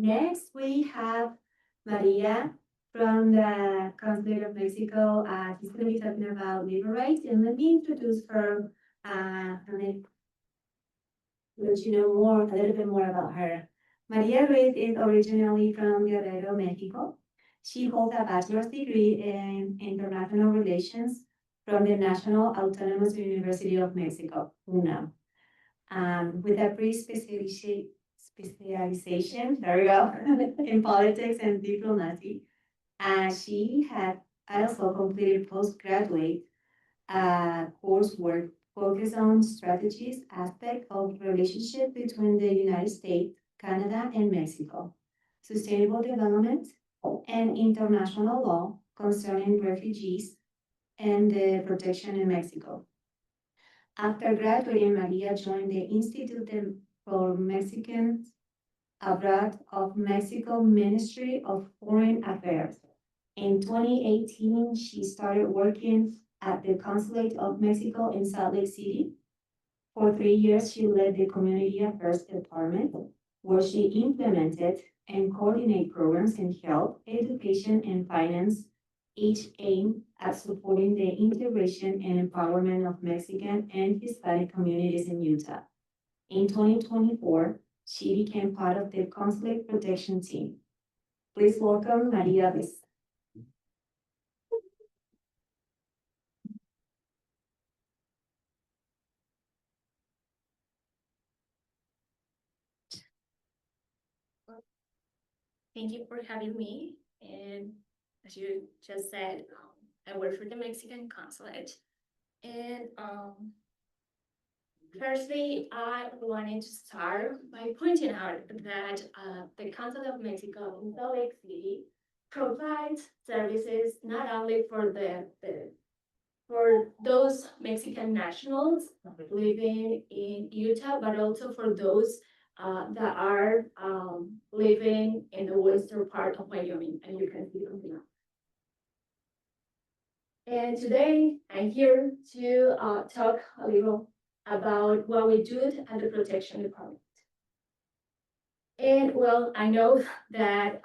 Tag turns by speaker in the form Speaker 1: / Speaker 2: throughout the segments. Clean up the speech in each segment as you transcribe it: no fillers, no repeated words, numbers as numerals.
Speaker 1: Next, we have Maria from the Consulate of Mexico. She's going to be talking about labor rights. And let me introduce her and let you know a little bit more about her. Maria Ruiz is originally from Guerrero, Mexico. She holds a bachelor's degree in international relations from the National Autonomous University of Mexico, UNAM, with a specialization, there we go, in politics and diplomacy. She had also completed postgraduate coursework focused on strategies aspect of relationship between the United States, Canada, and Mexico, sustainable development, and international law concerning refugees and the protection in Mexico. After graduating, Maria joined the Institute for Mexicans Abroad of Mexico Ministry of Foreign Affairs. In 2018, she started working at the Consulate of Mexico in Salt Lake City. For 3 years, she led the Community Affairs Department, where she implemented and coordinated programs in health, education, and finance, each aimed at supporting the integration and empowerment of Mexican and Hispanic communities in Utah. In 2024, she became part of the Consulate Protection Team. Please welcome Maria Ruiz.
Speaker 2: Thank you for having me. And as you just said, I work for the Mexican Consulate. And firstly, I wanted to start by pointing out that the Consulate of Mexico in Salt Lake City provides services not only for for those Mexican nationals living in Utah, but also for those that are living in the western part of Wyoming, and you can see on the map. And today I'm here to talk a little about what we do at the Protection Department. And well, I know that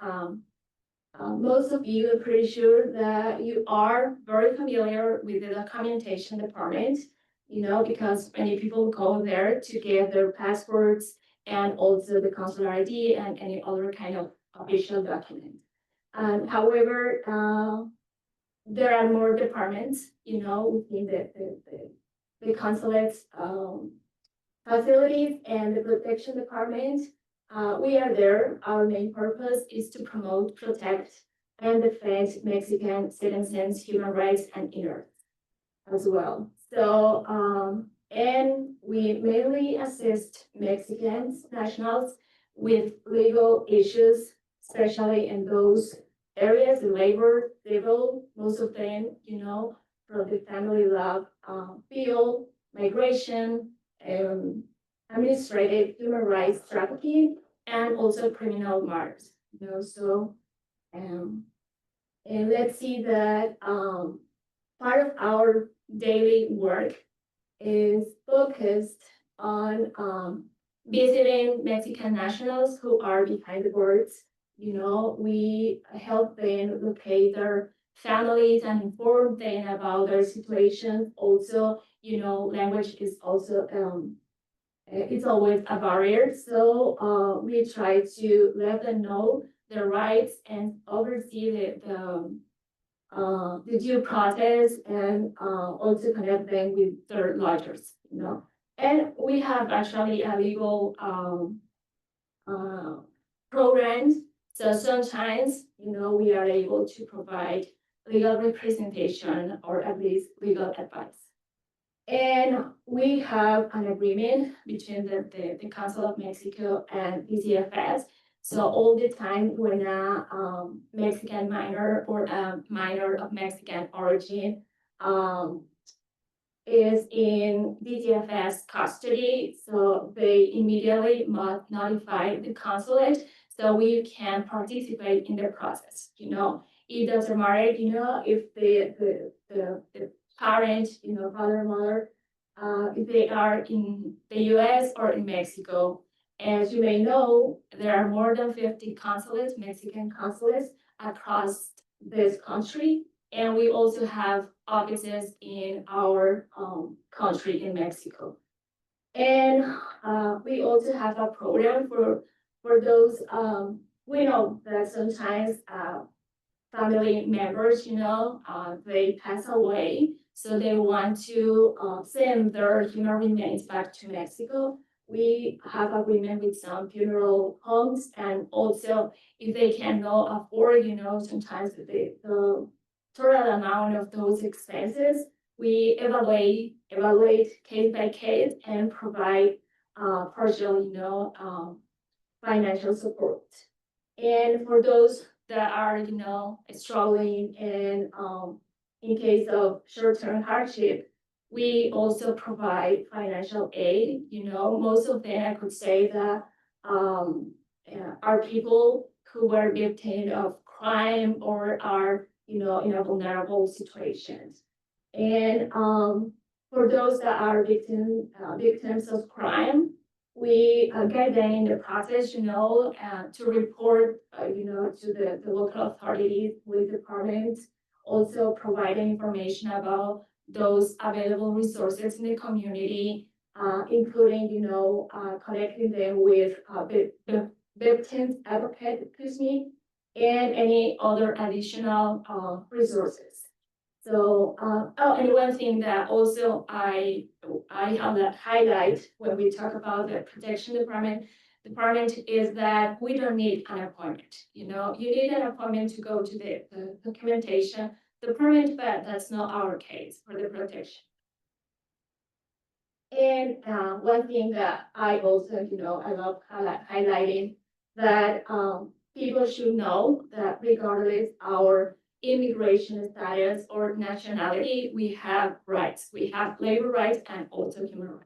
Speaker 2: most of you are pretty sure that you are very familiar with the documentation department, because many people go there to get their passports and also the consular ID and any other kind of official document. However, there are more departments, within the consulate's facilities and the protection department. We are there. Our main purpose is to promote, protect, and defend Mexican citizens' human rights and interests as well. So, and we mainly assist Mexican nationals with legal issues, especially in those areas, labor, civil, most of them, from the family law field, migration, administrative, human rights trafficking, and also criminal matters. And let's see that part of our daily work is focused on visiting Mexican nationals who are behind the borders. We help them locate their families and inform them about their situation. Also, language is also it's always a barrier. So we try to let them know their rights and oversee the due process, and also connect them with their lawyers, And we have actually a legal programs. So sometimes, we are able to provide legal representation or at least legal advice. And we have an agreement between the Council of Mexico and DCFS. So all the time when a Mexican minor or a minor of Mexican origin is in DCFS custody, so they immediately must notify the consulate so we can participate in the process. It doesn't matter, if the parent, father, mother, if they are in the US or in Mexico, As you may know, there are more than 50 consulates, Mexican consulates across this country. And we also have offices in our country in Mexico. And we also have a program for those, we know that sometimes family members, they pass away. So they want to send their human remains back to Mexico. We have agreement with some funeral homes, and also if they cannot afford, sometimes the total amount of those expenses, we evaluate case by case and provide partial, financial support. And for those that are, struggling and in case of short-term hardship, we also provide financial aid. Most of them, I could say that are people who were victims of crime or are, in a vulnerable situations. And for those that are victims of crime, we guide them in the process, to report, to the local authorities, police departments, also providing information about those available resources in the community, including, connecting them with the victims advocate, and any other additional resources. So, and one thing that also I highlight when we talk about the protection department is that we don't need an appointment. You need an appointment to go to the documentation department, but that's not our case for the protection. And one thing that I also, I love highlighting that people should know that regardless our immigration status or nationality, we have rights. We have labor rights and also human rights.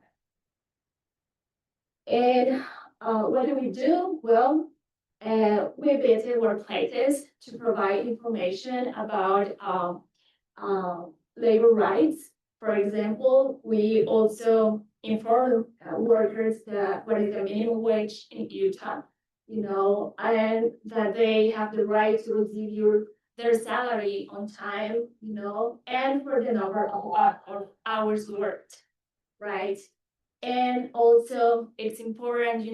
Speaker 2: And what do we do? Well, we visit workplaces to provide information about labor rights. For example, we also inform workers that what is the minimum wage in Utah, and that they have the right to receive their salary on time, and for the number of hours worked, right? And also it's important,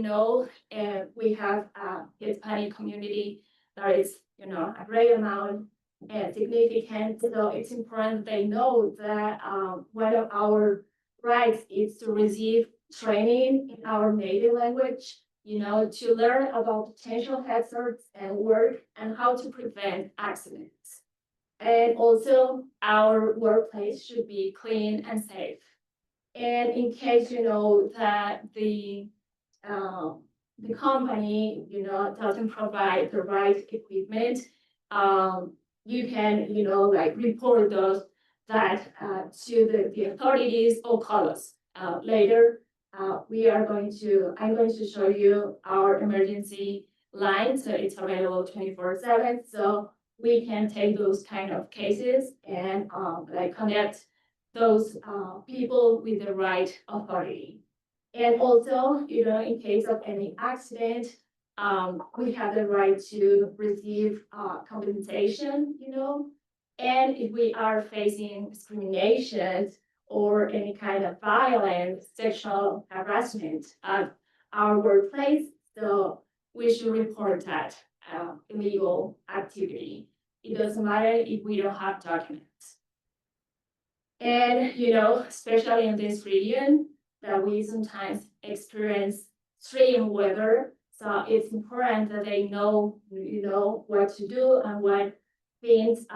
Speaker 2: we have a Hispanic community that is, a great amount and significant. So it's important they know that one of our rights is to receive training in our native language, to learn about potential hazards and work and how to prevent accidents. And also our workplace should be clean and safe. And in case that the company doesn't provide the right equipment, you can report those that to the authorities or call us later. I'm going to show you our emergency line, so it's available 24/7. So we can take those kind of cases and connect those people with the right authority. And also, in case of any accident, we have the right to receive compensation, and if we are facing discrimination or any kind of violence, sexual harassment at our workplace, so we should report that illegal activity. It doesn't matter if we don't have documents. And, especially in this region, that we sometimes experience extreme weather. So it's important that they know, what to do and what things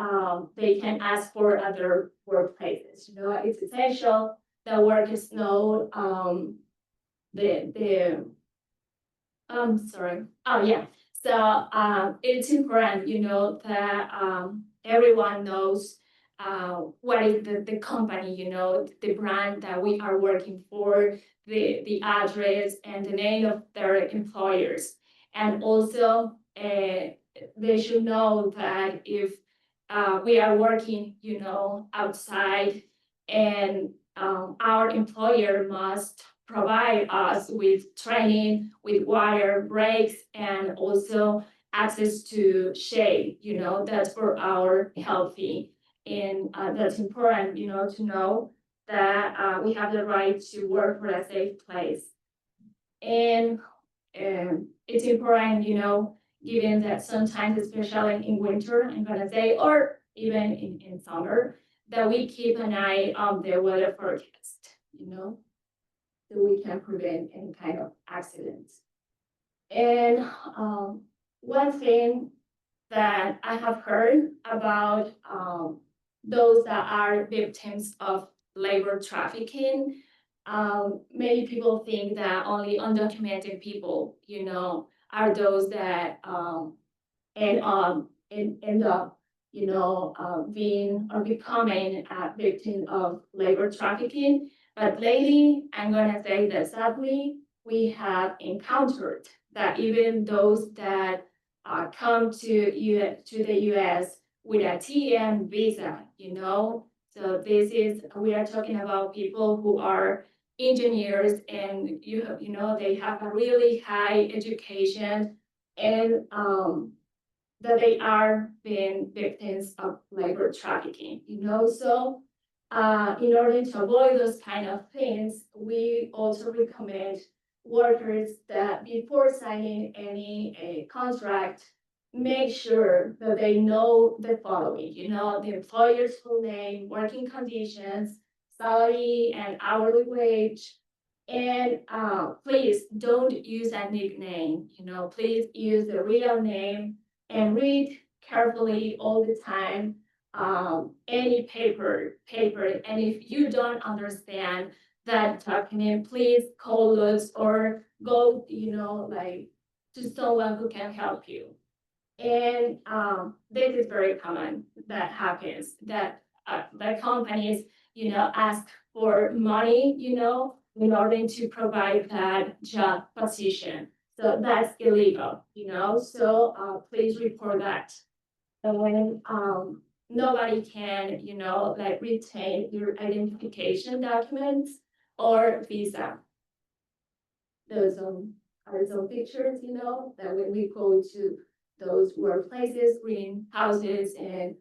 Speaker 2: they can ask for at their workplaces. It's essential that workers know So it's important, that everyone knows what is the company, the brand that we are working for, the address and the name of their employers. And also they should know that if we are working, outside and our employer must provide us with training, with water breaks, and also access to shade, that's for our healthy. And that's important, to know that we have the right to work for a safe place. And it's important, given that sometimes, especially in winter, I'm gonna say, or even in summer, that we keep an eye on the weather forecast, so we can prevent any kind of accidents. And one thing that I have heard about those that are victims of labor trafficking, many people think that only undocumented people, are those that end up, being or becoming a victim of labor trafficking. But lately, I'm gonna say that sadly, we have encountered that even those that come to the US with a TN visa, So we are talking about people who are engineers and they have a really high education and that they are being victims of labor trafficking, So in order to avoid those kind of things, we also recommend workers that before signing any contract, make sure that they know the following, the employer's full name, working conditions, salary and hourly wage. And please don't use a nickname, please use the real name and read carefully all the time any paper. And if you don't understand that document, please call us or go, to someone who can help you. And this is very common that happens, that the companies, ask for money, in order to provide that job position. So that's illegal, so please report that. And when nobody can, retain your identification documents or visa. Those are some pictures, that when we go to those workplaces, greenhouses, and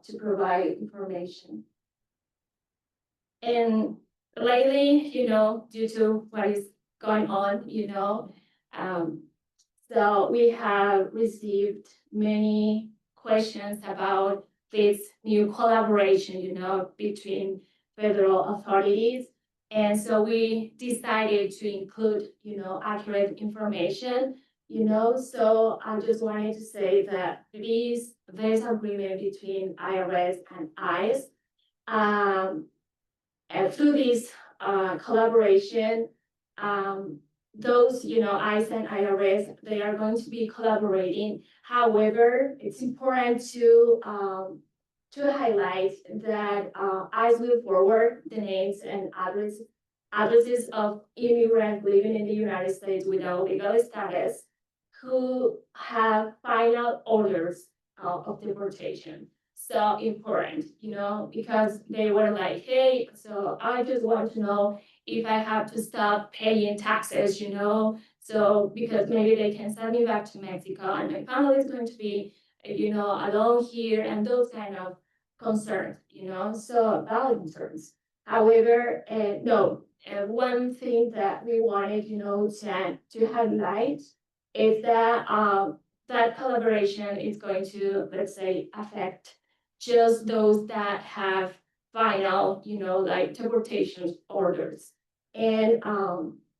Speaker 2: to provide information. And lately, due to what is going on, so we have received many questions about this new collaboration, between federal authorities. And so we decided to include, accurate information, so I just wanted to say that this agreement between IRS and ICE, and through this collaboration, those, ICE and IRS, they are going to be collaborating. However, it's important to highlight that ICE will forward the names and addresses of immigrants living in the United States without legal status who have final orders of deportation. So important, because they were like, hey, so I just want to know if I have to stop paying taxes, so because maybe they can send me back to Mexico and my family is going to be, alone here, and those kind of concerns, so valid concerns. However, no, one thing that we wanted, to highlight is that that collaboration is going to, let's say, affect just those that have final, deportation orders. And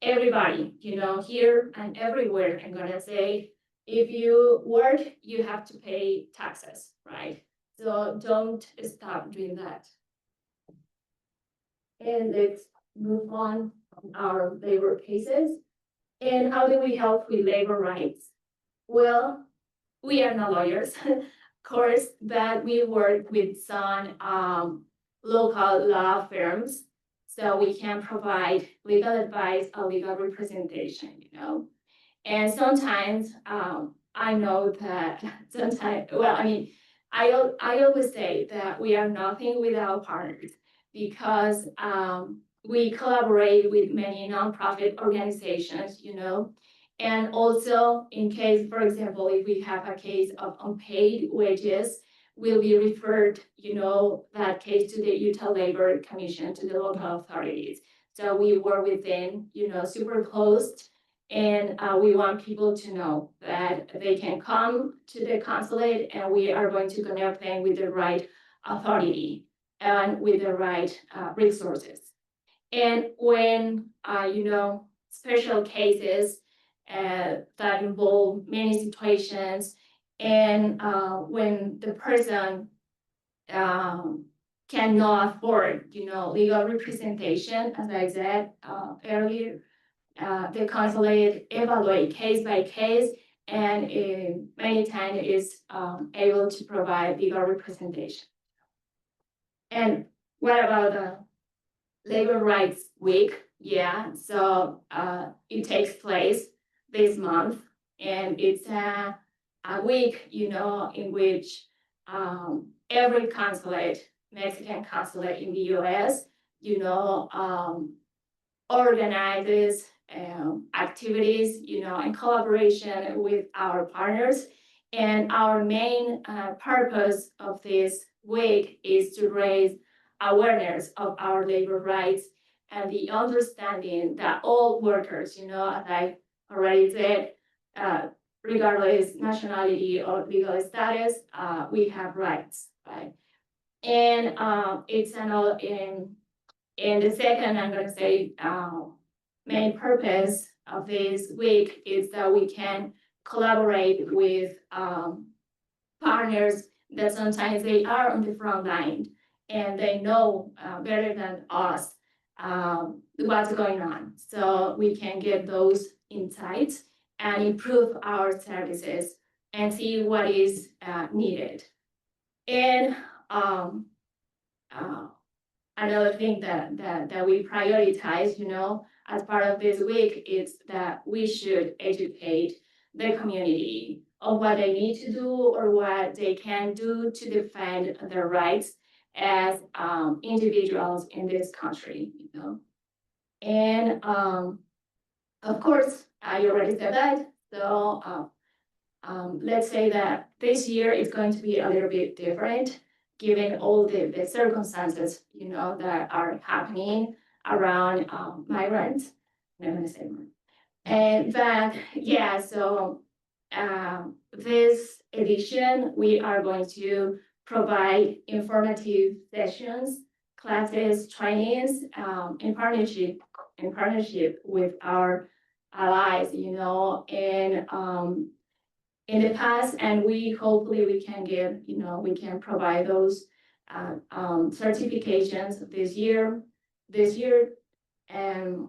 Speaker 2: everybody, here and everywhere, I'm gonna say, if you work, you have to pay taxes, right? So don't stop doing that. And let's move on our labor cases. And how do we help with labor rights? Well, we are not lawyers, of course, but we work with some local law firms, so we can provide legal advice or legal representation, And sometimes I know that sometimes, I always say that we are nothing without partners, because we collaborate with many nonprofit organizations, and also in case, for example, if we have a case of unpaid wages, will be referred, that case to the Utah Labor Commission, to the local authorities. So we work with them, super close, and we want people to know that they can come to the consulate, and we are going to connect them with the right authority and with the right resources. And when, special cases that involve many situations, and when the person cannot afford, legal representation, as I said earlier, the consulate evaluate case by case, and many times is able to provide legal representation. And what about the Labor Rights Week? Yeah, so it takes place this month, and it's a week, in which every consulate, Mexican consulate in the US, organizes activities, in collaboration with our partners. And our main purpose of this week is to raise awareness of our labor rights and the understanding that all workers, as I already said, regardless nationality or legal status, we have rights, right? And it's another and the second, I'm going to say, main purpose of this week is that we can collaborate with partners that sometimes they are on the front line and they know better than us what's going on. So we can get those insights and improve our services and see what is needed. And another thing that we prioritize, as part of this week is that we should educate the community of what they need to do or what they can do to defend their rights as individuals in this country, And of course, I already said that. So let's say that this year is going to be a little bit different, given all the circumstances, that are happening around migrants. I'm going to say more. But yeah, so this edition, we are going to provide informative sessions, classes, trainings, in partnership with our allies, and in the past, and hopefully we can give, we can provide those certifications this year, and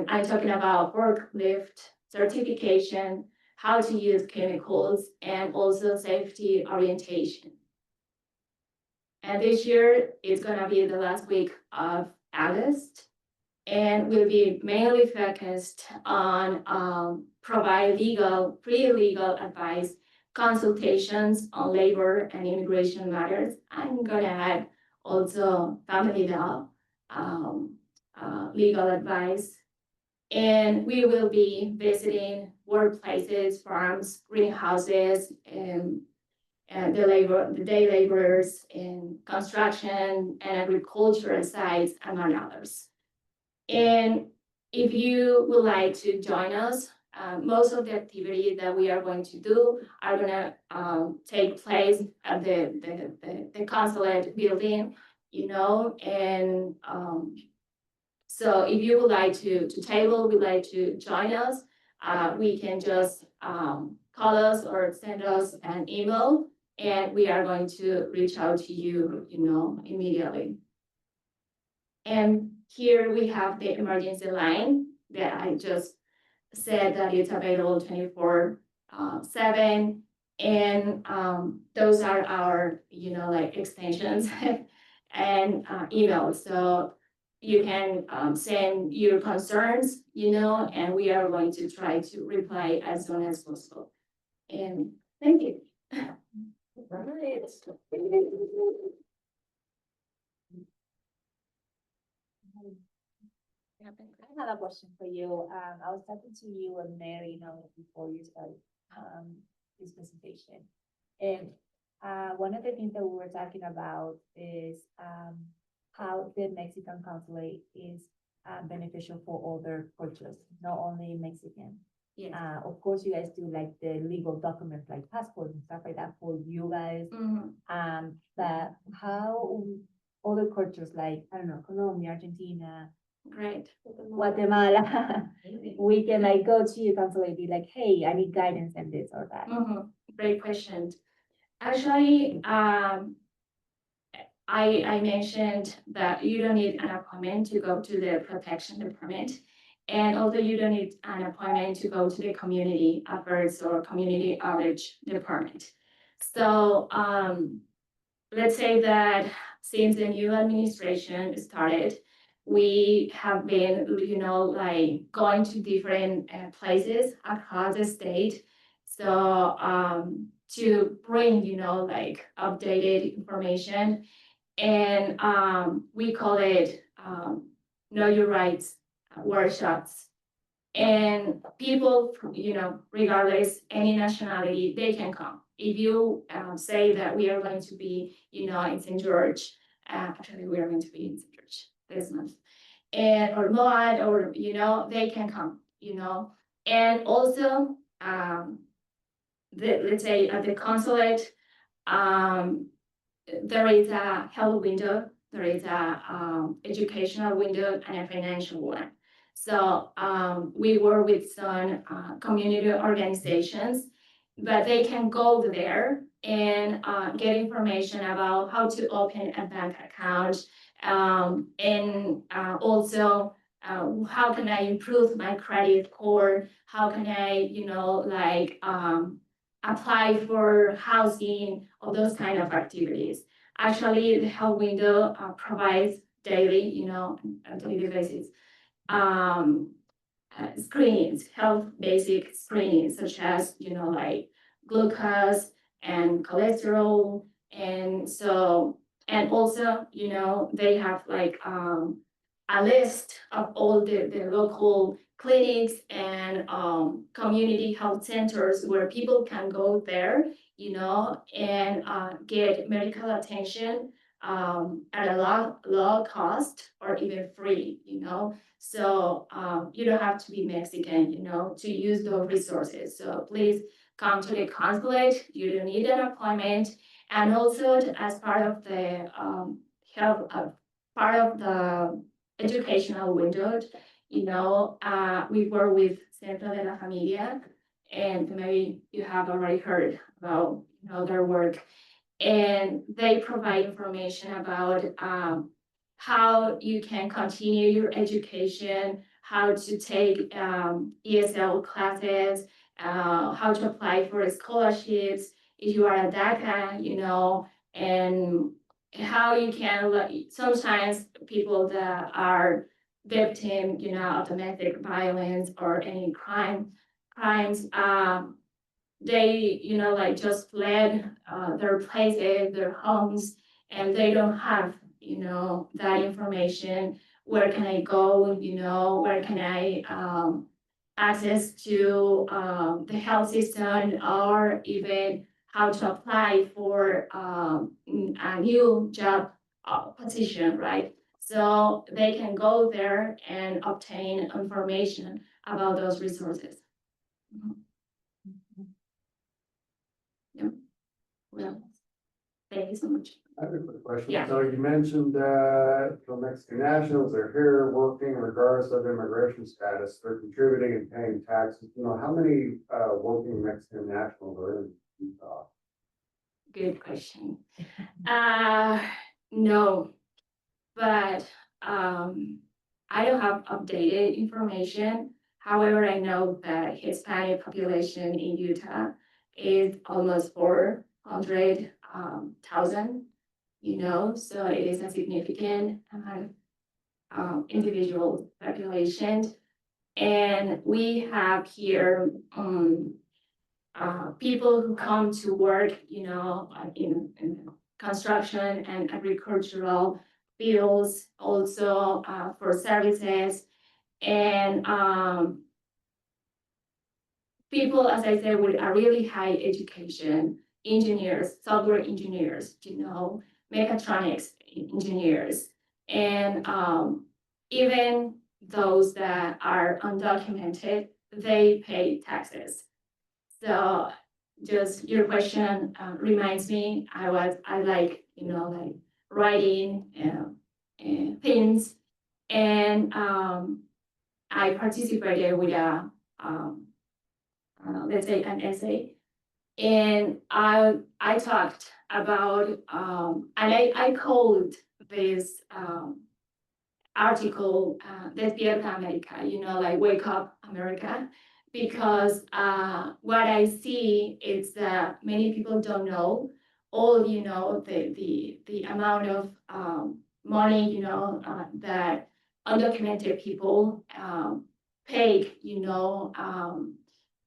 Speaker 2: I'm talking about forklift certification, how to use chemicals, and also safety orientation. And this year is gonna be the last week of August, and will be mainly focused on provide free legal advice, consultations on labor and immigration matters. I'm gonna add also family law, legal advice, and we will be visiting workplaces, farms, greenhouses, and the day laborers in construction and agricultural sites, among others. And if you would like to join us, most of the activities that we are going to do are going to take place at the consulate building, and so if you would like to would like to join us, we can just call us or send us an email, and we are going to reach out to you, immediately. And here we have the emergency line that I just said that it's available 24/7. And those are our, extensions and emails. So you can send your concerns, and we are going to try to reply as soon as possible. And thank you. Right.
Speaker 3: have a question for you. I was talking to you and Mary, before you started, this presentation. And, one of the things that we were talking about is, how the Mexican consulate is, beneficial for other cultures, not only Mexican.
Speaker 2: Yeah.
Speaker 3: Of course, you guys do like the legal documents like passport and stuff like that for you guys. But how other cultures like, I don't know, Colombia, Argentina,
Speaker 2: Great.
Speaker 3: Guatemala, we can like go to your consulate, be like, hey, I need guidance in this or that.
Speaker 2: Great question. Actually, I mentioned that you don't need an appointment to go to the protection department. And also you don't need an appointment to go to the community affairs or community outreach department. So, let's say that since the new administration started, we have been, like going to different places across the state. So, to bring, like updated information. And we call it Know Your Rights workshops. And people, regardless any nationality, they can come. If you say that we are going to be, in St. George, actually we are going to be in St. George this month, and or Moab, or they can come, and also let's say at the consulate, there is a health window, there is a educational window, and a financial one. So we work with some community organizations, but they can go there and get information about how to open a bank account, and also how can I improve my credit score? How can I, apply for housing, or those kind of activities. Actually, the health window provides daily, on a daily basis, screenings, health basic screenings, such as, like glucose and cholesterol. And so, and also, they have like a list of all the local clinics and community health centers where people can go there, and get medical attention at a low cost or even free, So you don't have to be Mexican, to use those resources. So please come to the consulate. You don't need an appointment. And also as part of the health, part of the educational window, we work with Centro de la Familia, and maybe you have already heard about, their work. And they provide information about how you can continue your education, how to take ESL classes, how to apply for scholarships if you are a DACA, and how you can, like, sometimes people that are victim, of domestic violence or any crimes, they, like just fled their places, their homes, and they don't have, that information. Where can I go? Where can I access to the health system, or even how to apply for a new job position, right? So they can go there and obtain information about those resources. Yeah. Well, thank you so much.
Speaker 4: I have a quick question.
Speaker 2: Yeah.
Speaker 4: So you mentioned that the Mexican nationals are here working regardless of immigration status. They're contributing and paying taxes. How many working Mexican nationals are in Utah?
Speaker 2: Good question. No, but I don't have updated information. However, I know that Hispanic population in Utah is almost 400,000, so it is a significant individual population. And we have here people who come to work, in construction and agricultural fields, also for services. And people, as I said, with a really high education, engineers, software engineers, mechatronics engineers, and even those that are undocumented, they pay taxes. So just your question reminds me, I like, like writing things, and I participated with a, let's say, an essay, and I talked about, and I called this article Despierta America, like Wake Up America, because what I see is that many people don't know all, the amount of money, that undocumented people pay,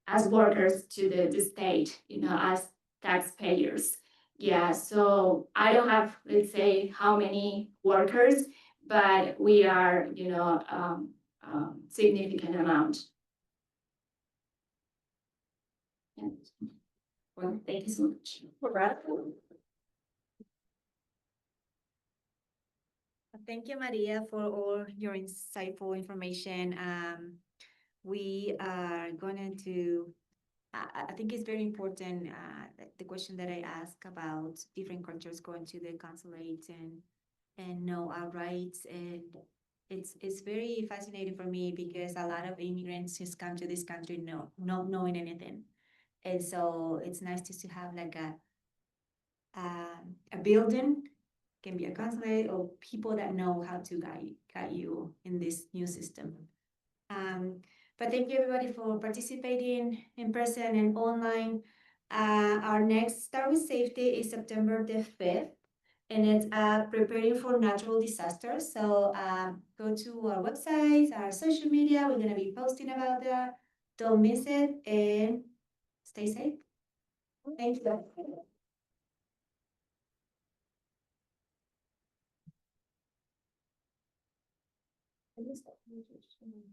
Speaker 2: as workers to the state, as taxpayers. Yeah, so I don't have, let's say, how many workers, but we are, significant amount. And, well, thank you so much.
Speaker 1: Thank you, Maria, for all your insightful information. We are going to, I think it's very important, the question that I asked about different cultures going to the consulate and know our rights. And it's very fascinating for me because a lot of immigrants just come to this country not knowing anything. And so it's nice to have like a building, can be a consulate, or people that know how to guide you in this new system. But thank you everybody for participating in person and online. Our next Start with Safety is September the 5th, and it's preparing for natural disasters. So go to our websites, our social media. We're gonna be posting about that. Don't miss it, and stay safe. Thank you.